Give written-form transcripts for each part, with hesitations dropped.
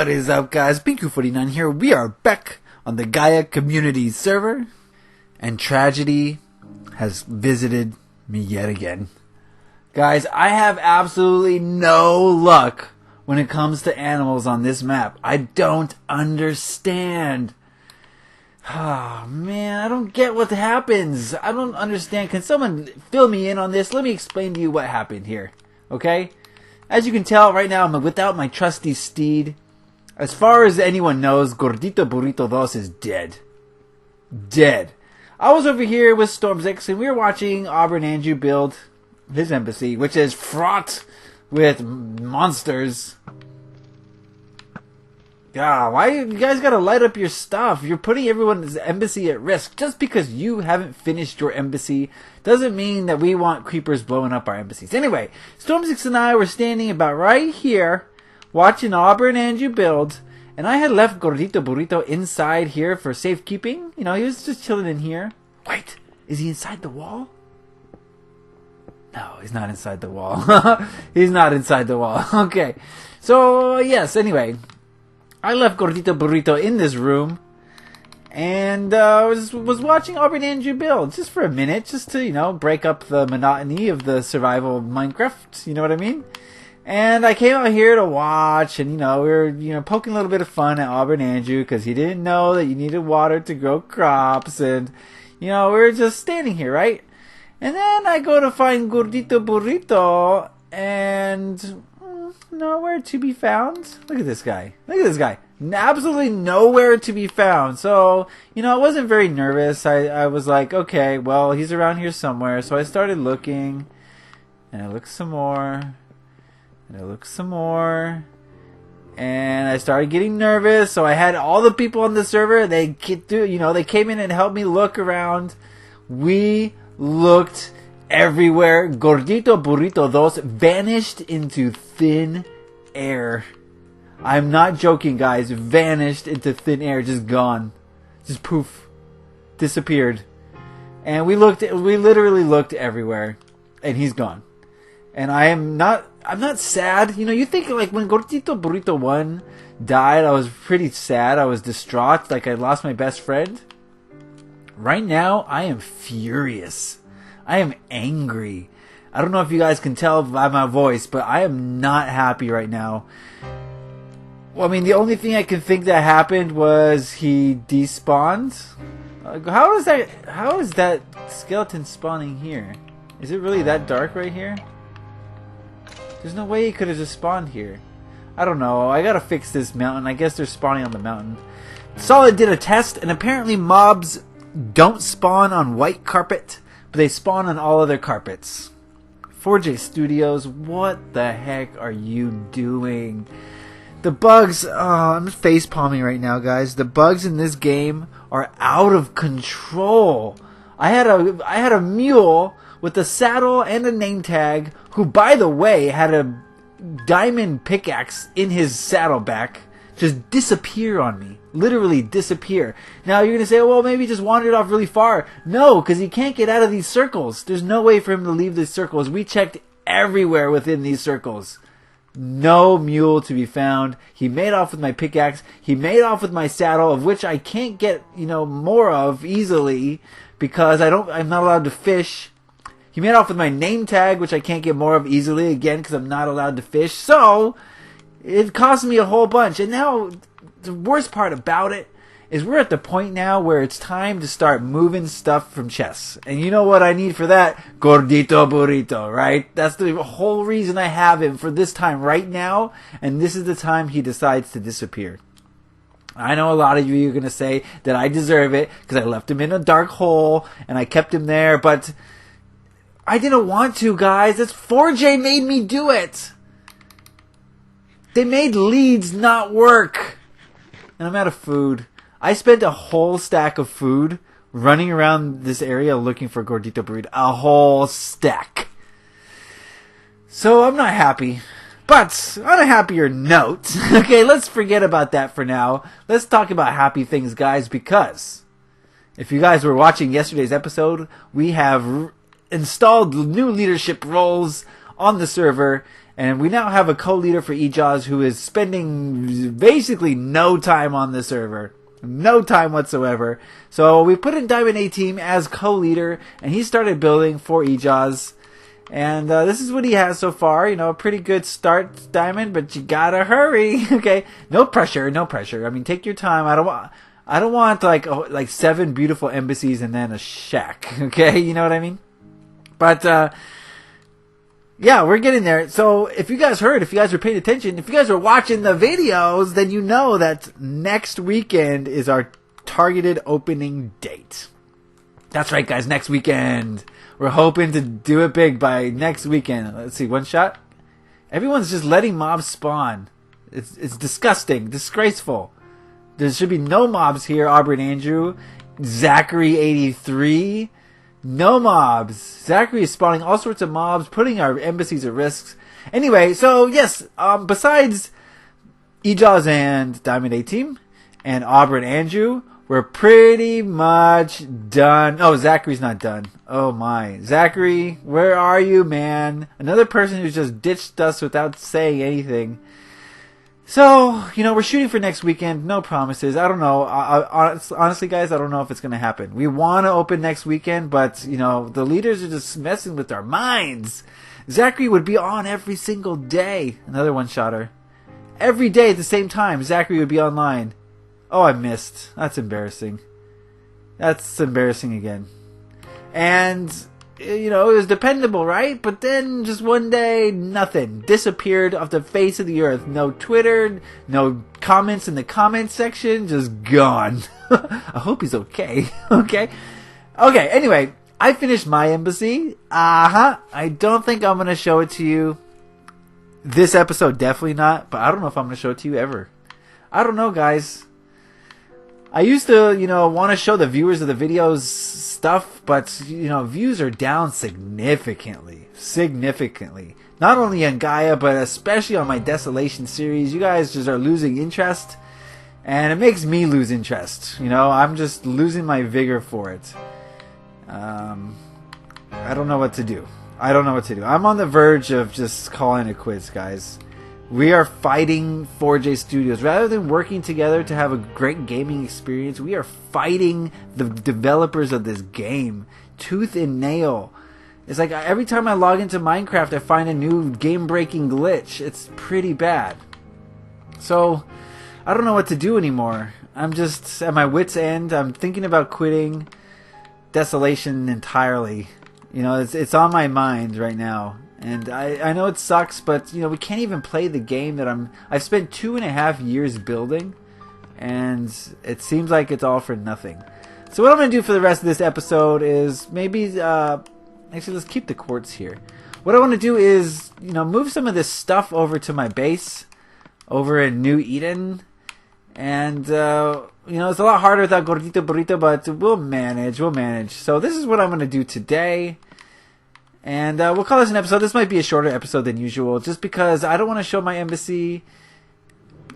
What is up, guys? Beancrew49 here. We are back on the Gaia community server, and tragedy has visited me yet again. Guys, I have absolutely no luck when it comes to animals on this map. I don't understand. Oh, man, I don't get what happens. I don't understand. Can someone fill me in on this? Let me explain to you what happened here, okay? As you can tell, right now I'm without my trusty steed. As far as anyone knows, Gordito Burrito 2 is dead. Dead. I was over here with Stormzix, and we were watching Auburn Andrew build his embassy, which is fraught with monsters. God, why you guys gotta light up your stuff? You're putting everyone's embassy at risk. Just because you haven't finished your embassy doesn't mean that we want creepers blowing up our embassies. Anyway, Stormzix and I were standing about right here watching Auburn Andrew build, and I had left Gordito Burrito inside here for safekeeping. You know, he was just chilling in here. Wait, is he inside the wall? No, he's not inside the wall. He's not inside the wall. Okay, so yes, anyway, I left Gordito Burrito in this room, and was watching Auburn Andrew build just for a minute, just to, you know, break up the monotony of the survival of Minecraft. You know what I mean? And I came out here to watch, and, you know, we were, you know, poking a little bit of fun at Auburn Andrew because he didn't know that you needed water to grow crops, and, you know, we were just standing here, right? And then I go to find Gordito Burrito, and nowhere to be found. Look at this guy. Look at this guy. Absolutely nowhere to be found. So, you know, I wasn't very nervous. I was like, okay, well, he's around here somewhere. So I started looking, and I looked some more, and I looked some more, and I started getting nervous. So I had all the people on the server. They came in and helped me look around. We looked everywhere. Gordito Burrito 2 vanished into thin air. I'm not joking, guys. Vanished into thin air. Just gone. Just poof. Disappeared. And we literally looked everywhere, and he's gone. And I'm not sad. You know, you think, like, when Gordito Burrito 1 died, I was pretty sad. I was distraught, like I lost my best friend. Right now, I am furious. I am angry. I don't know if you guys can tell by my voice, but I am not happy right now. Well, I mean, the only thing I can think that happened was he despawned. How is that skeleton spawning here? Is it really that dark right here? There's no way he could have just spawned here. I don't know. I gotta fix this mountain. I guess they're spawning on the mountain. Solid did a test, and apparently mobs don't spawn on white carpet, but they spawn on all other carpets. 4J Studios, what the heck are you doing? The bugs, I'm face palming right now, guys. The bugs in this game are out of control. I had a mule with a saddle and a name tag, who, by the way, had a diamond pickaxe in his saddleback, just disappear on me. Literally disappear. Now you're going to say, well, maybe he just wandered off really far. No, because he can't get out of these circles. There's no way for him to leave these circles. We checked everywhere within these circles. No mule to be found. He made off with my pickaxe. He made off with my saddle, of which I can't get, you know, more of easily because I'm not allowed to fish. He made off with my name tag, which I can't get more of easily, again, because I'm not allowed to fish. So it cost me a whole bunch. And now the worst part about it is we're at the point now where it's time to start moving stuff from chests. And you know what I need for that? Gordito Burrito, right? That's the whole reason I have him for this time right now. And this is the time he decides to disappear. I know a lot of you are going to say that I deserve it because I left him in a dark hole and I kept him there. But I didn't want to, guys. That's 4J made me do it. They made leads not work. And I'm out of food. I spent a whole stack of food running around this area looking for Gordito Burrito. A whole stack. So I'm not happy. But on a happier note, okay, let's forget about that for now. Let's talk about happy things, guys, because if you guys were watching yesterday's episode, we have installed new leadership roles on the server, And we now have a co-leader for eJaws who is spending basically no time on the server. No time whatsoever. So we put in Diamond A Team as co-leader, and he started building for eJaws. And this is what he has so far. You know, a pretty good start, Diamond, but you gotta hurry. Okay, no pressure, no pressure. I mean, take your time. I don't want like 7 beautiful embassies and then a shack. Okay, you know what I mean? But yeah, we're getting there. So if you guys heard, if you guys were paying attention, if you guys were watching the videos, then you know that next weekend is our targeted opening date. That's right, guys. Next weekend. We're hoping to do it big by next weekend. Let's see, one shot. Everyone's just letting mobs spawn. It's disgusting, disgraceful. There should be no mobs here. Aubrey and Andrew, Zachary83. No mobs. Zachary is spawning all sorts of mobs, putting our embassies at risk. Anyway, so yes, besides eJaws and Diamond A Team and Aubrey and Andrew, we're pretty much done. Oh, Zachary's not done. Oh my. Zachary, where are you, man? Another person who's just ditched us without saying anything. So, you know, we're shooting for next weekend. No promises. I don't know. Honestly, guys, I don't know if it's going to happen. We want to open next weekend, but, you know, the leaders are just messing with our minds. Zachary would be on every single day. Another one-shotter. Every day at the same time, Zachary would be online. Oh, I missed. That's embarrassing. That's embarrassing again. And, you know, it was dependable, right? But then just one day, nothing. Disappeared off the face of the earth. No Twitter, no comments in the comments section, just gone. I hope he's okay. Okay? Okay, anyway, I finished my embassy. I don't think I'm going to show it to you. This episode, definitely not. But I don't know if I'm going to show it to you ever. I don't know, guys. I used to, you know, want to show the viewers of the videos stuff, but, you know, views are down significantly. Significantly. Not only on Gaia, but especially on my Desolation series. You guys just are losing interest, and it makes me lose interest. You know, I'm just losing my vigor for it. I don't know what to do. I'm on the verge of just calling it quits, guys. We are fighting 4J Studios. Rather than working together to have a great gaming experience, we are fighting the developers of this game tooth and nail. It's like every time I log into Minecraft, I find a new game-breaking glitch. It's pretty bad. So, I don't know what to do anymore. I'm just at my wit's end. I'm thinking about quitting Desolation entirely. You know, it's on my mind right now. And I know it sucks, but, you know, we can't even play the game that I've spent 2.5 years building, and it seems like it's all for nothing. So what I'm going to do for the rest of this episode is maybe, actually let's keep the quartz here. What I want to do is, you know, move some of this stuff over to my base, over in New Eden, and, you know, it's a lot harder without Gordito Burrito, but we'll manage. So this is what I'm going to do today. And we'll call this an episode. This might be a shorter episode than usual, just because I don't want to show my embassy.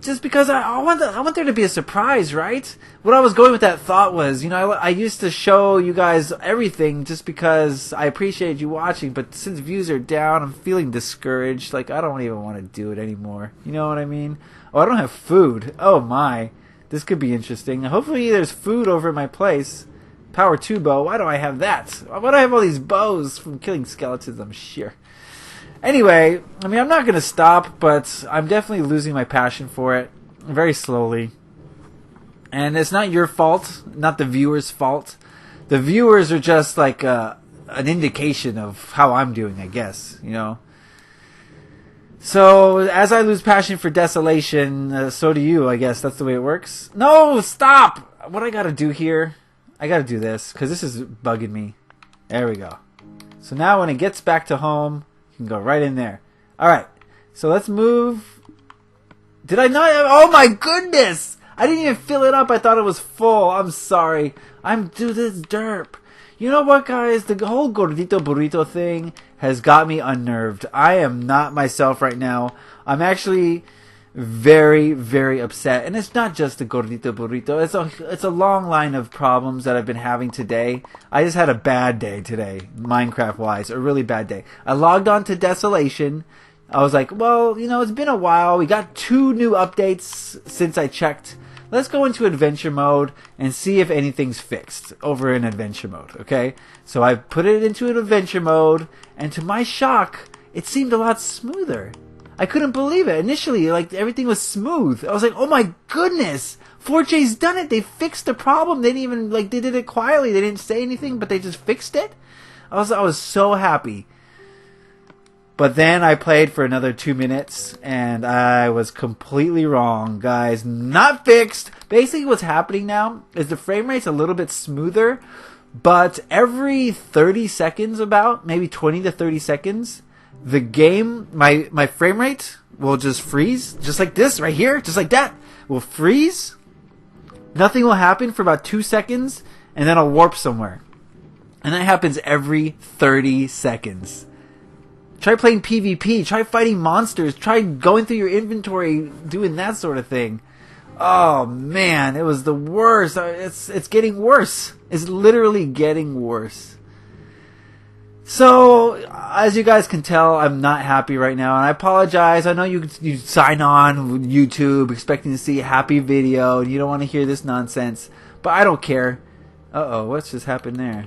Just because I want there to be a surprise, right? What I was going with that thought was, you know, I used to show you guys everything just because I appreciate you watching, but since views are down, I'm feeling discouraged. Like, I don't even want to do it anymore. You know what I mean? Oh, I don't have food. Oh my. This could be interesting. Hopefully there's food over at my place. Power 2 bow. Why do I have that? Why do I have all these bows from killing skeletons? I'm sure. Anyway, I mean, I'm not going to stop, but I'm definitely losing my passion for it very slowly. And it's not your fault, not the viewers' fault. The viewers are just like an indication of how I'm doing, I guess, you know. So, as I lose passion for Desolation, so do you, I guess. That's the way it works. No, stop! What I got to do here... I gotta do this, because this is bugging me. There we go. So now when it gets back to home, you can go right in there. Alright, so let's move. Did I not have... Oh my goodness! I didn't even fill it up. I thought it was full. I'm sorry. I'm do this derp. You know what, guys? The whole Gordito Burrito thing has got me unnerved. I am not myself right now. I'm actually... very, very upset. And it's not just the Gordito Burrito. It's a long line of problems that I've been having today. I just had a bad day today, Minecraft-wise. A really bad day. I logged on to Desolation I was like, well, you know, it's been a while. We got 2 new updates since I checked. Let's go into adventure mode and see if anything's fixed over in adventure mode, okay? So I put it into an adventure mode, and to my shock, it seemed a lot smoother. I couldn't believe it. Initially, like, everything was smooth. I was like, oh my goodness! 4J's done it! They fixed the problem! They didn't even, like, they did it quietly. They didn't say anything, but they just fixed it? I was so happy. But then I played for another 2 minutes, and I was completely wrong, guys. Not fixed! Basically what's happening now is the frame rate's a little bit smoother, but every 30 seconds about, maybe 20 to 30 seconds, the game, my frame rate will just freeze, just like this right here, just like that, will freeze. Nothing will happen for about 2 seconds, and then I'll warp somewhere. And that happens every 30 seconds. Try playing PvP. Try fighting monsters. Try going through your inventory, doing that sort of thing. Oh man, it was the worst. It's getting worse. It's literally getting worse. So, as you guys can tell, I'm not happy right now, and I apologize. I know you sign on with YouTube expecting to see a happy video, and you don't want to hear this nonsense, but I don't care. Uh-oh, what's just happened there?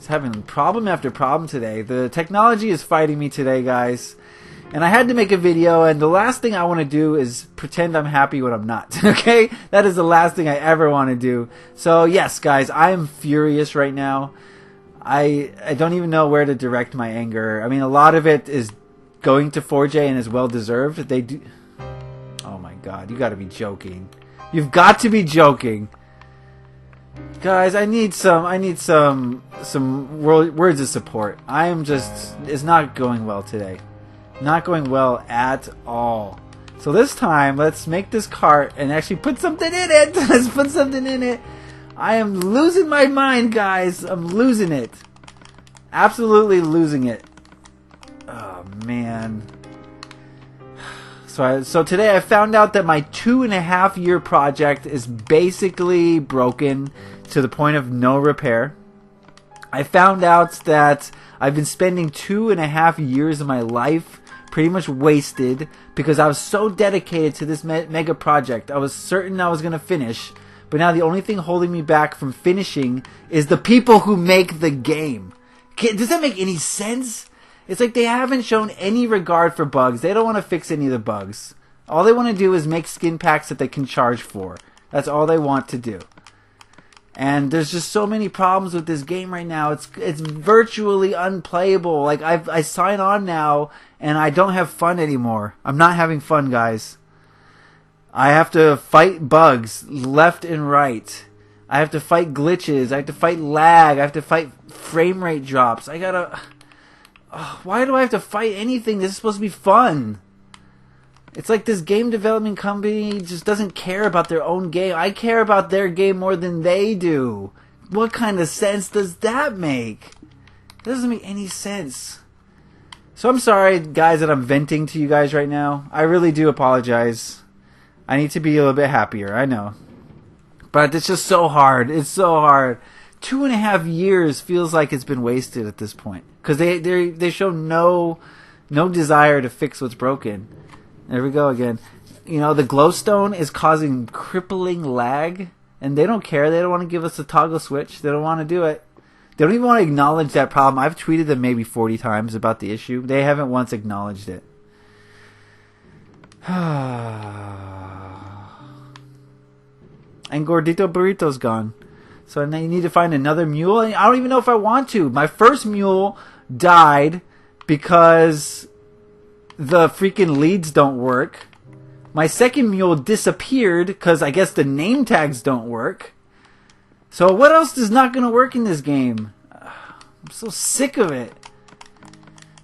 Having problem after problem today. The technology is fighting me today, guys. And I had to make a video, and the last thing I want to do is pretend I'm happy when I'm not. Okay? That is the last thing I ever want to do. So, yes, guys, I am furious right now. I don't even know where to direct my anger. I mean, a lot of it is going to 4J and is well deserved. They do. Oh my god, you got to be joking. You've got to be joking. Guys, I need some words of support. It's not going well today. Not going well at all. So this time, let's make this cart and actually put something in it. Let's put something in it. I am losing my mind, guys. I'm losing it. Absolutely losing it. Oh, man. So today I found out that my 2.5-year project is basically broken to the point of no repair. I found out that I've been spending 2.5 years of my life pretty much wasted because I was so dedicated to this mega project. I was certain I was going to finish, but now the only thing holding me back from finishing is the people who make the game. Does that make any sense? It's like they haven't shown any regard for bugs. They don't want to fix any of the bugs. All they want to do is make skin packs that they can charge for. That's all they want to do. And there's just so many problems with this game right now. It's virtually unplayable. Like I sign on now and I don't have fun anymore. I'm not having fun, guys. I have to fight bugs left and right. I have to fight glitches. I have to fight lag. I have to fight frame rate drops. I gotta... why do I have to fight anything? This is supposed to be fun. It's like this game development company just doesn't care about their own game. I care about their game more than they do. What kind of sense does that make? It doesn't make any sense. So I'm sorry, guys, that I'm venting to you guys right now. I really do apologize. I need to be a little bit happier, I know. But it's just so hard. It's so hard. 2.5 years feels like it's been wasted at this point. Because they show no desire to fix what's broken. There we go again. You know, the glowstone is causing crippling lag. And they don't care. They don't want to give us a toggle switch. They don't want to do it. They don't even want to acknowledge that problem. I've tweeted them maybe 40 times about the issue. They haven't once acknowledged it. And Gordito Burrito's gone. So now you need to find another mule. And I don't even know if I want to. My first mule died because the freaking leads don't work. My second mule disappeared because I guess the name tags don't work. So what else is not going to work in this game? I'm so sick of it.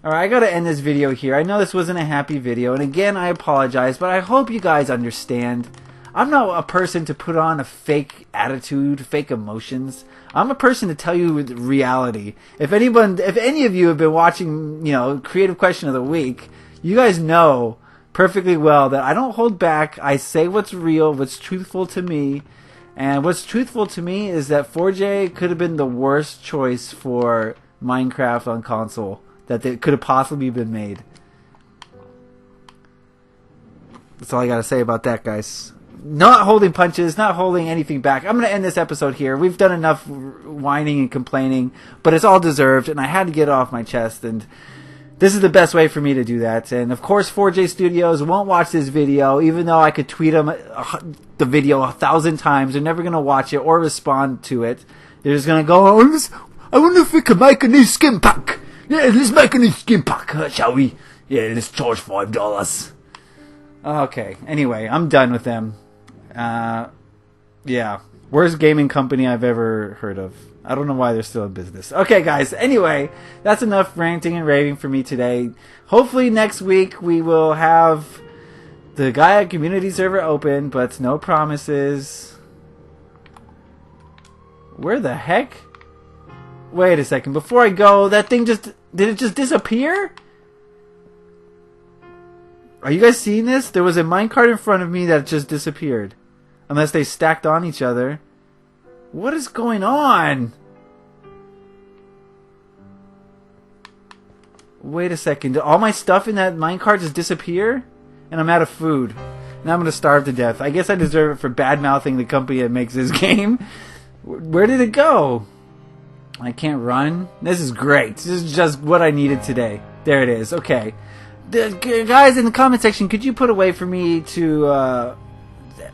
Alright, I gotta end this video here. I know this wasn't a happy video, and again, I apologize, but I hope you guys understand. I'm not a person to put on a fake attitude, fake emotions. I'm a person to tell you reality. If any of you have been watching, Creative Question of the Week, you guys know perfectly well that I don't hold back. I say what's real, what's truthful to me. And what's truthful to me is that 4J could have been the worst choice for Minecraft on console. that they could have possibly been made. That's all I gotta say about that, guys. Not holding punches, not holding anything back. I'm gonna end this episode here. We've done enough whining and complaining, but it's all deserved, and I had to get it off my chest, and this is the best way for me to do that. And of course, 4J Studios won't watch this video, even though I could tweet them the video 1,000 times. They're never gonna watch it or respond to it. They're just gonna go, I wonder if we can make a new skin pack. Yeah, let's make a new skin pack, shall we? Yeah, let's charge $5. Okay, anyway, I'm done with them. Yeah. Worst gaming company I've ever heard of. I don't know why they're still in business. Okay, guys, anyway, that's enough ranting and raving for me today. Hopefully next week we will have the Gaia community server open, but no promises. Where the heck? Wait a second, before I go, that thing did it just disappear? Are you guys seeing this? There was a minecart in front of me that just disappeared. Unless they stacked on each other. What is going on? Wait a second. Did all my stuff in that minecart just disappear? And I'm out of food. Now I'm going to starve to death. I guess I deserve it for bad-mouthing the company that makes this game. Where did it go? I can't run? This is great. This is just what I needed today. There it is. Okay. Guys, in the comment section, could you put a way for me to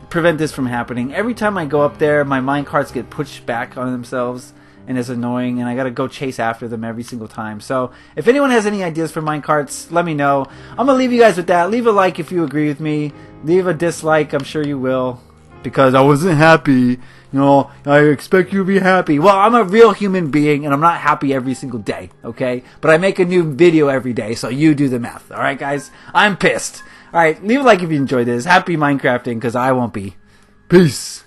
prevent this from happening? Every time I go up there, my minecarts get pushed back on themselves, and it's annoying, and I gotta go chase after them every single time. So, if anyone has any ideas for minecarts, let me know. I'm gonna leave you guys with that. Leave a like if you agree with me. Leave a dislike, I'm sure you will. Because I wasn't happy. You know, I expect you to be happy. Well, I'm a real human being, and I'm not happy every single day, okay? But I make a new video every day, so you do the math. Alright, guys? I'm pissed. Alright, leave a like if you enjoyed this. Happy Minecrafting, because I won't be. Peace.